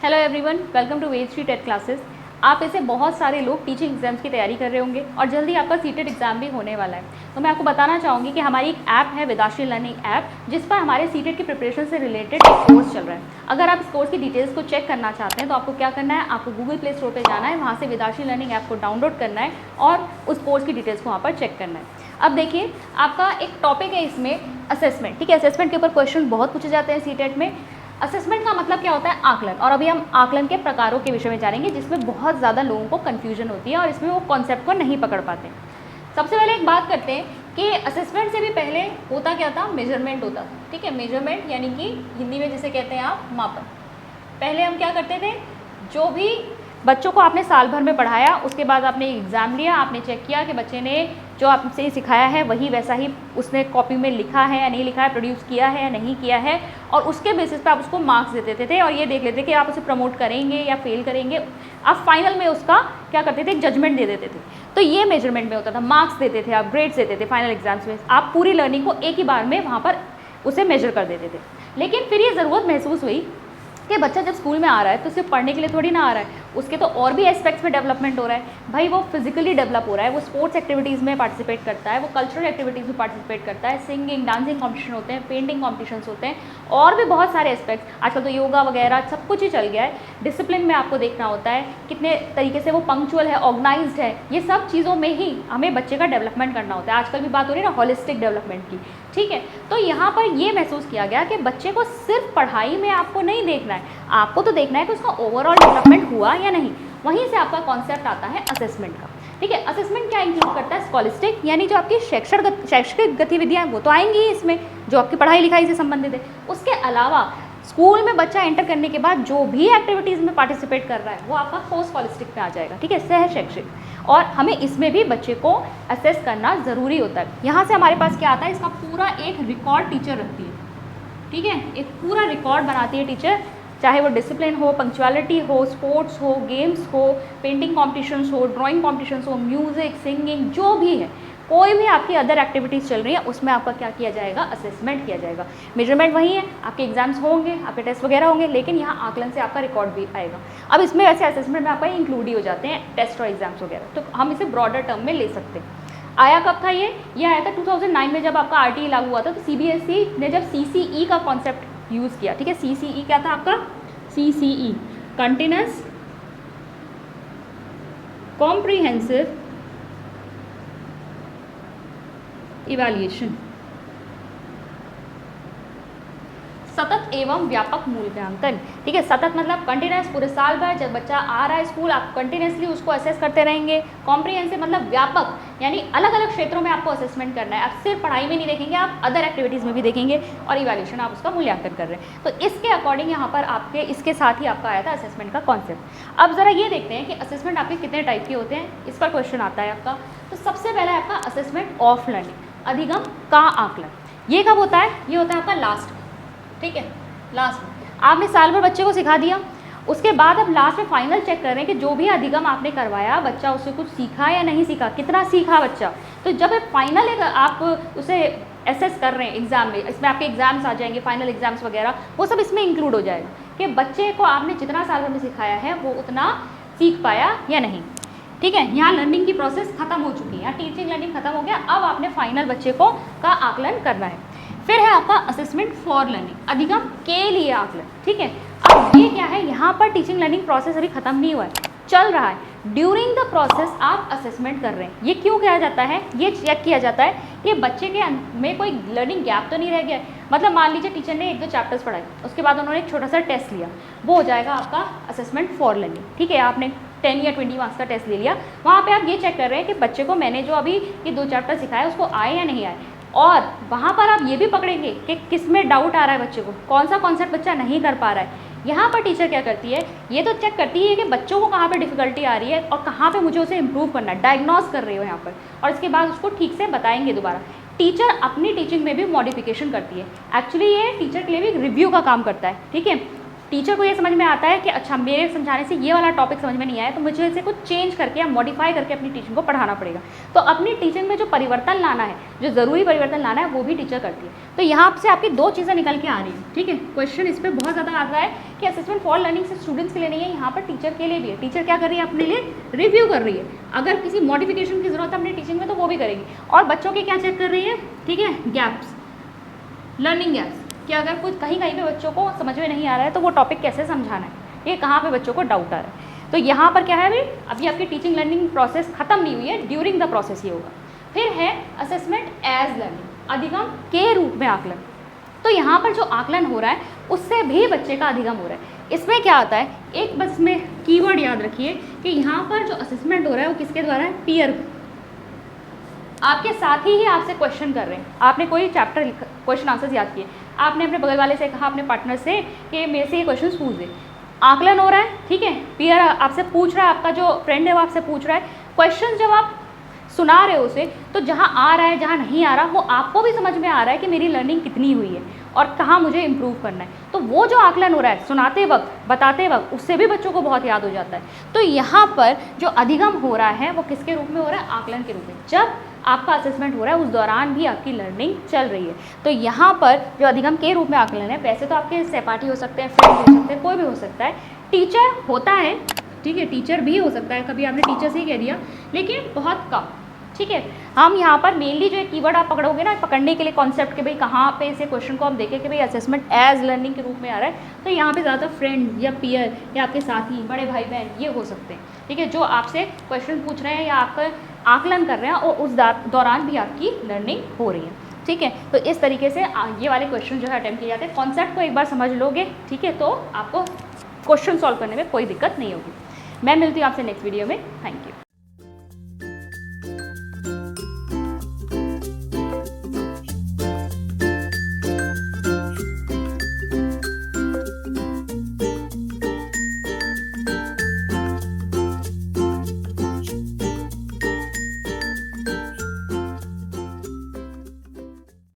Hello everyone, welcome to Ved TET classes. आप ऐसे बहुत सारे लोग टीचिंग एग्जाम्स की तैयारी कर रहे होंगे और जल्दी आपका सीटेट एग्जाम भी होने वाला है। तो मैं आपको बताना चाहूँगी कि हमारी एक ऐप है वेदाश्री लर्निंग ऐप, जिस पर हमारे सीटेट की प्रिपरेशन से रिलेटेड एक कोर्स चल रहा है। अगर आप इस कोर्स की डिटेल्स को चेक करना चाहते हैं तो आपको क्या करना है, आपको गूगल प्ले स्टोर पर जाना है, वहाँ से वेदाश्री लर्निंग ऐप को डाउनलोड करना है और उस कोर्स की डिटेल्स को वहाँ पर चेक करना है। अब देखिए, आपका एक टॉपिक है इसमें असेसमेंट। ठीक है, असेसमेंट के ऊपर क्वेश्चन बहुत पूछे जाते हैं सीटेट में। असेसमेंट का मतलब क्या होता है? आकलन। और अभी हम आकलन के प्रकारों के विषय में जानेंगे, जिसमें बहुत ज़्यादा लोगों को कन्फ्यूजन होती है और इसमें वो कॉन्सेप्ट को नहीं पकड़ पाते। सबसे पहले एक बात करते हैं कि असेसमेंट से भी पहले होता क्या था? मेजरमेंट होता था। ठीक है, मेजरमेंट यानी कि हिंदी में जिसे कहते हैं आप मापन। पहले हम क्या करते थे, जो भी बच्चों को आपने साल भर में पढ़ाया, उसके बाद आपने एग्ज़ाम लिया, आपने चेक किया कि बच्चे ने जो आपसे सिखाया है वही वैसा ही उसने कॉपी में लिखा है या नहीं लिखा है, प्रोड्यूस किया है या नहीं किया है, और उसके बेसिस पे आप उसको मार्क्स दे देते थे और ये देख लेते कि आप उसे प्रमोट करेंगे या फेल करेंगे। आप फाइनल में उसका क्या करते थे? एक जजमेंट दे देते थे। तो ये मेजरमेंट में होता था, मार्क्स देते थे, आप ग्रेड्स देते थे फाइनल एग्जाम्स में। आप पूरी लर्निंग को एक ही बार में वहाँ पर उसे मेजर कर देते थे। लेकिन फिर ये ज़रूरत महसूस हुई कि बच्चा जब स्कूल में आ रहा है तो सिर्फ पढ़ने के लिए थोड़ी ना आ रहा है, उसके तो और भी एस्पेक्ट्स में डेवलपमेंट हो रहा है। भाई वो फिजिकली डेवलप हो रहा है, वो स्पोर्ट्स एक्टिविटीज़ में पार्टिसिपेट करता है, वो कल्चरल एक्टिविटीज़ में पार्टिसिपेट करता है, सिंगिंग डांसिंग कॉम्पिटिशन होते हैं, पेंटिंग कॉम्पिटिशन्स होते हैं, और भी बहुत सारे एस्पेक्ट्स। आजकल तो योगा वगैरह सब कुछ ही चल गया है। डिसिप्लिन में आपको देखना होता है, कितने तरीके से वो पंक्चुअल है, ऑर्गेनाइज्ड है। ये सब चीज़ों में ही हमें बच्चे का डेवलपमेंट करना होता है। आजकल भी बात हो रही है ना होलिस्टिक डेवलपमेंट की। ठीक है, तो यहाँ पर ये महसूस किया गया कि बच्चे को सिर्फ पढ़ाई में आपको नहीं देखना है, आपको तो देखना है कि उसका ओवरऑल डेवलपमेंट हुआ या नहीं। वहीं से आपका कॉन्सेप्ट आता है असेसमेंट का। ठीक है, असेसमेंट क्या इंक्लूड करता है? स्कॉलिस्टिक, यानी जो आपकी शैक्षणिक गतिविधियाँ वो तो आएंगी ही इसमें, जो आपकी पढ़ाई लिखाई से संबंधित है। उसके अलावा स्कूल में बच्चा एंटर करने के बाद जो भी एक्टिविटीज़ में पार्टिसिपेट कर रहा है वो आपका पोस्ट स्कॉलिस्टिक में आ जाएगा। ठीक है, सह शैक्षिक। और हमें इसमें भी बच्चे को असेस करना ज़रूरी होता है। यहाँ से हमारे पास क्या आता है? इसका पूरा एक रिकॉर्ड टीचर रखती है। ठीक है, एक पूरा रिकॉर्ड बनाती है टीचर, चाहे वो डिसिप्लिन हो, पंक्चुअलिटी हो, स्पोर्ट्स हो, गेम्स हो, पेंटिंग कॉम्पिटिशन्स हो, ड्राइंग कॉम्पिटिशन्स हो, म्यूज़िक, सिंगिंग, जो भी है, कोई भी आपकी अदर एक्टिविटीज़ चल रही है उसमें आपका क्या किया जाएगा? असेसमेंट किया जाएगा। मेजरमेंट वही है, आपके एग्जाम्स होंगे, आपके टेस्ट वगैरह होंगे, लेकिन यहाँ आकलन से आपका रिकॉर्ड भी आएगा। अब इसमें वैसे असेसमेंट में आपका इंक्लूड ही हो जाते हैं टेस्ट और एग्जाम्स वगैरह, तो हम इसे ब्रॉडर टर्म में ले सकते हैं। आया कब था ये आया था 2009 में, जब आपका RTE लागू हुआ था। तो CBSE ने जब CCE का कॉन्सेप्ट यूज़ किया। ठीक है, CCE क्या था आपका? CCE कंटिन्यूअस कॉम्प्रिहेंसिव इवैल्यूएशन, सतत एवं व्यापक मूल्यांकन। ठीक है, सतत मतलब कंटिन्यूस, पूरे साल भर जब बच्चा आ रहा है स्कूल आप कंटिन्यूसली उसको असेस करते रहेंगे। कॉम्प्रिहेंसिव मतलब व्यापक, यानी अलग अलग क्षेत्रों में आपको असेसमेंट करना है। आप सिर्फ पढ़ाई में नहीं देखेंगे, आप अदर एक्टिविटीज़ में भी देखेंगे, और इवैल्यूएशन आप उसका मूल्यांकन कर रहे हैं। तो इसके अकॉर्डिंग यहाँ पर आपके इसके साथ ही आपका आया था असेसमेंट का कॉन्सेप्ट। अब ज़रा ये देखते हैं कि असेसमेंट आपके कितने टाइप के होते हैं, इस पर क्वेश्चन आता है आपका। तो सबसे पहला है आपका असेसमेंट ऑफ लर्निंग, अधिगम का आकलन। ये कब होता है? ये होता है आपका लास्ट में। ठीक है, लास्ट में आपने साल भर बच्चे को सिखा दिया, उसके बाद अब लास्ट में फाइनल चेक कर रहे हैं कि जो भी अधिगम आपने करवाया, बच्चा उससे कुछ सीखा या नहीं सीखा, कितना सीखा बच्चा। तो जब फाइनल आप उसे एसेस कर रहे हैं एग्जाम में, इसमें आपके एग्जाम्स आ जाएंगे, फाइनल एग्जाम्स वगैरह, वो सब इसमें इंक्लूड हो जाएगा कि बच्चे को आपने जितना साल भर में सिखाया है वो उतना सीख पाया या नहीं। ठीक है, यहाँ लर्निंग की प्रोसेस खत्म हो चुकी है, यहाँ टीचिंग लर्निंग खत्म हो गया। अब आपने फाइनल बच्चे को का आकलन करना है। फिर है आपका असेसमेंट फॉर लर्निंग, अधिगम के लिए आकलन। ठीक है, अब ये क्या है? यहाँ पर टीचिंग लर्निंग प्रोसेस अभी खत्म नहीं हुआ है, चल रहा है। ड्यूरिंग द प्रोसेस आप असेसमेंट कर रहे हैं। ये क्यों किया जाता है? ये चेक किया जाता है कि बच्चे के में कोई लर्निंग गैप तो नहीं रह गया है। मतलब मान लीजिए टीचर ने 1-2 चैप्टर्स पढ़ाए, उसके बाद उन्होंने एक छोटा सा टेस्ट लिया, वो हो जाएगा आपका असेसमेंट फॉर लर्निंग। ठीक है, आपने 10 या 20 मार्क्स का टेस्ट ले लिया, वहाँ पे आप ये चेक कर रहे हैं कि बच्चे को मैंने जो अभी ये 2 चैप्टर सिखाया उसको आए या नहीं आए। और वहाँ पर आप ये भी पकड़ेंगे कि किस में डाउट आ रहा है बच्चे को, कौन सा कॉन्सेप्ट बच्चा नहीं कर पा रहा है। यहाँ पर टीचर क्या करती है? ये तो चेक करती है कि बच्चों को कहाँ पे डिफ़िकल्टी आ रही है और कहाँ पे मुझे उसे इम्प्रूव करना है, डायग्नोस कर रही हो यहाँ पर, और इसके बाद उसको ठीक से बताएंगे दोबारा। टीचर अपनी टीचिंग में भी मॉडिफिकेशन करती है। एक्चुअली ये टीचर के लिए भी एक रिव्यू का काम करता है। ठीक है, टीचर को ये समझ में आता है कि अच्छा मेरे समझाने से ये वाला टॉपिक समझ में नहीं आया, तो मुझे इसे कुछ चेंज करके या मॉडिफाई करके अपनी टीचिंग को पढ़ाना पड़ेगा। तो अपनी टीचिंग में जो परिवर्तन लाना है, जो ज़रूरी परिवर्तन लाना है, वो भी टीचर करती है। तो यहाँ से आपकी दो चीज़ें निकल के आ रही हैं, ठीक है। क्वेश्चन इस पर बहुत ज़्यादा आता है कि असेसमेंट फॉर लर्निंग से स्टूडेंट्स के लिए नहीं है, यहाँ पर टीचर के लिए भी है। टीचर क्या कर रही है, अपने लिए रिव्यू कर रही है, अगर किसी मॉडिफिकेशन की ज़रूरत है अपनी टीचिंग में तो वो भी करेगी। और बच्चों के क्या चेक कर रही है, ठीक है, गैप्स, लर्निंग गैप्स, कि अगर कुछ कहीं कहीं पे बच्चों को समझ में नहीं आ रहा है तो वो टॉपिक कैसे समझाना है, ये कहाँ पे बच्चों को डाउट आ रहा है। तो यहाँ पर क्या है भाई, अभी आपकी टीचिंग लर्निंग प्रोसेस खत्म नहीं हुई है, ड्यूरिंग द प्रोसेस ये होगा। फिर है असेसमेंट एज लर्निंग, अधिगम के रूप में आकलन। तो यहाँ पर जो आकलन हो रहा है उससे भी बच्चे का अधिगम हो रहा है। इसमें क्या आता है, एक बस में कीवर्ड याद रखिए कि यहाँ पर जो असेसमेंट हो रहा है वो किसके द्वारा है, पीयर, आपके साथी ही आपसे क्वेश्चन कर रहे हैं। आपने कोई चैप्टर क्वेश्चन आंसर्स याद किए, आपने अपने बगल वाले से कहा, अपने पार्टनर से कि मेरे से ये क्वेश्चन पूछ दे, आकलन हो रहा है, ठीक है। पीयर आपसे पूछ रहा है, आपका जो फ्रेंड है वो आपसे पूछ रहा है क्वेश्चन। जब आप सुना रहे हो उसे, तो जहाँ आ रहा है जहाँ नहीं आ रहा वो आपको भी समझ में आ रहा है कि मेरी लर्निंग कितनी हुई है और कहाँ मुझे इम्प्रूव करना है। तो वो जो आकलन हो रहा है सुनाते वक्त, बताते वक्त, उससे भी बच्चों को बहुत याद हो जाता है। तो यहाँ पर जो अधिगम हो रहा है वो किसके रूप में हो रहा है, आकलन के रूप में। जब आपका असेसमेंट हो रहा है उस दौरान भी आपकी लर्निंग चल रही है। तो यहाँ पर जो अधिगम के रूप में आकलन है, वैसे तो आपके सहपाठी हो सकते हैं, फ्रेंड हो सकते हैं, कोई भी हो सकता है, टीचर होता है, ठीक है, टीचर भी हो सकता है, कभी आपने टीचर से ही कह दिया, लेकिन बहुत कम, ठीक है। हम यहाँ पर मेनली जो एक कीवर्ड आप पकड़ोगे ना, पकड़ने के लिए कॉन्सेप्ट के भाई कहाँ पे इसे क्वेश्चन को हम देखें कि भाई असेसमेंट एज लर्निंग के रूप में आ रहा है, तो यहाँ पे ज़्यादा फ्रेंड या पीयर या आपके साथी, बड़े भाई बहन, ये हो सकते हैं, ठीक है, जो आपसे क्वेश्चन पूछ रहे हैं या आपका आकलन कर रहे हैं और उस दौरान भी आपकी लर्निंग हो रही है, ठीक है। तो इस तरीके से ये वाले क्वेश्चन जो है अटेम्प्ट किए जाते हैं। कॉन्सेप्ट को एक बार समझ लोगे, ठीक है, तो आपको क्वेश्चन सॉल्व करने में कोई दिक्कत नहीं होगी। मैं मिलती हूँ आपसे नेक्स्ट वीडियो में। Thank you.